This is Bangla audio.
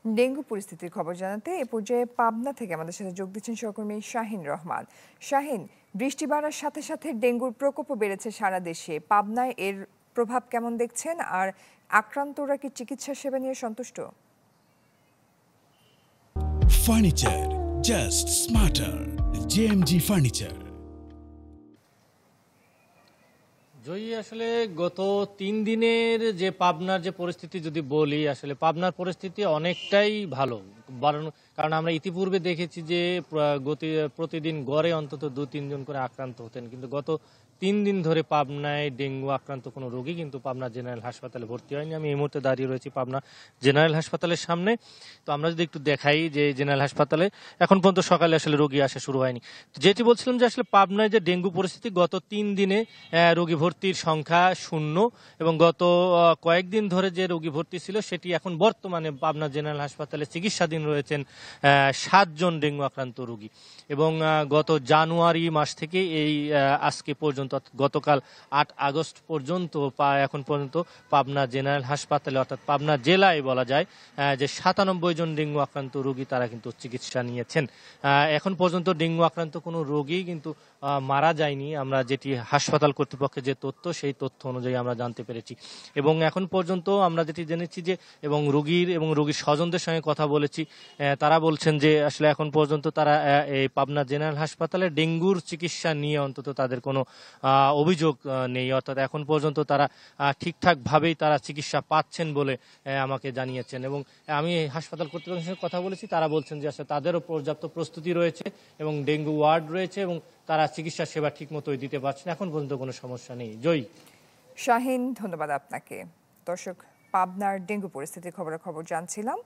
ডেঙ্গু পরিস্থিতির খবর জানাতে এ পর্যায়ে পাবনা থেকে আমাদের সাথে যোগ দিচ্ছেন সহকর্মী শাহিন রহমান। শাহিন, বৃষ্টি বাড়ার সাথে সাথে ডেঙ্গুর প্রকোপও বেড়েছে সারা দেশে। পাবনায় এর প্রভাব কেমন দেখছেন, আর আক্রান্তরা কি চিকিৎসা সেবা নিয়ে সন্তুষ্ট? Furniture just smarter, JMG furniture. জয়ী, আসলে গত 3 দিনের যে পাবনার যে পরিস্থিতি যদি বলি, আসলে পাবনার পরিস্থিতি অনেকটাই ভালো। কারণ আমরা ইতিপূর্বে দেখেছি যে প্রতিদিন গড়ে অন্তত 2-3 জন করে আক্রান্ত হতেন, কিন্তু গত 3 দিন ধরে পাবনায় ডেঙ্গু আক্রান্ত কোনো রোগী কিন্তু পাবনা জেনারেল হাসপাতালে ভর্তি হয়নি। আমি এই মুহূর্তে দাঁড়িয়ে রয়েছি পাবনা জেনারেল হাসপাতালের সামনে। তো আমরা যদি একটু দেখাই যে জেনারেল হাসপাতালে এখন পর্যন্ত সকালে আসলে রোগী আসা শুরু হয়নি। যেটি বলছিলাম যে আসলে পাবনায় যে ডেঙ্গু পরিস্থিতি, গত 3 দিনে রোগী ভর্তির সংখ্যা 0, এবং গত কয়েকদিন ধরে যে রোগী ভর্তি ছিল সেটি এখন বর্তমানে পাবনা জেনারেল হাসপাতালে চিকিৎসাধীন রয়েছেন 7 জন ডেঙ্গু আক্রান্ত রোগী। এবং গত জানুয়ারি মাস থেকে এই আজকে পর্যন্ত, গতকাল 8 আগস্ট পর্যন্ত এখন পর্যন্ত পাবনা জেনারেল হাসপাতালে, অর্থাৎ পাবনা জেলায় বলা যায় যে 97 জন ডেঙ্গু আক্রান্ত রোগী তারা কিন্তু চিকিৎসা নিয়েছেন। এখন পর্যন্ত ডেঙ্গু আক্রান্ত কোনো রোগী কিন্তু মারা যায়নি, আমরা যেটি হাসপাতাল কর্তৃপক্ষের যে তথ্য সেই তথ্য অনুযায়ী আমরা জানতে পেরেছি। এবং এখন পর্যন্ত আমরা যেটি জেনেছি যে এবং রোগীর স্বজনদের সঙ্গে কথা বলেছি, তারা বলছেন যে আসলে এখন পর্যন্ত তারা এই পাবনা জেনারেল হাসপাতালে ডেঙ্গুর চিকিৎসা নিয়ে অন্তত তাদের কোনো অভিযোগ নেই, অর্থাৎ এখন পর্যন্ত তারা ঠিকঠাকভাবেই তারা চিকিৎসা পাচ্ছেন বলে আমাকে জানিয়েছেন। এবং আমি হাসপাতাল কর্তৃপক্ষের সঙ্গে কথা বলেছি, তারা বলছেন যে আসলে তাদেরও পর্যাপ্ত প্রস্তুতি রয়েছে এবং ডেঙ্গু ওয়ার্ড রয়েছে এবং তারা চিকিৎসা সেবা ঠিক মতোই দিতে পারছেন, এখন পর্যন্ত কোনো সমস্যা নেই। জয়ী। শাহিন, ধন্যবাদ আপনাকে। দর্শক, পাবনার ডেঙ্গু পরিস্থিতির খবর জানছিলাম।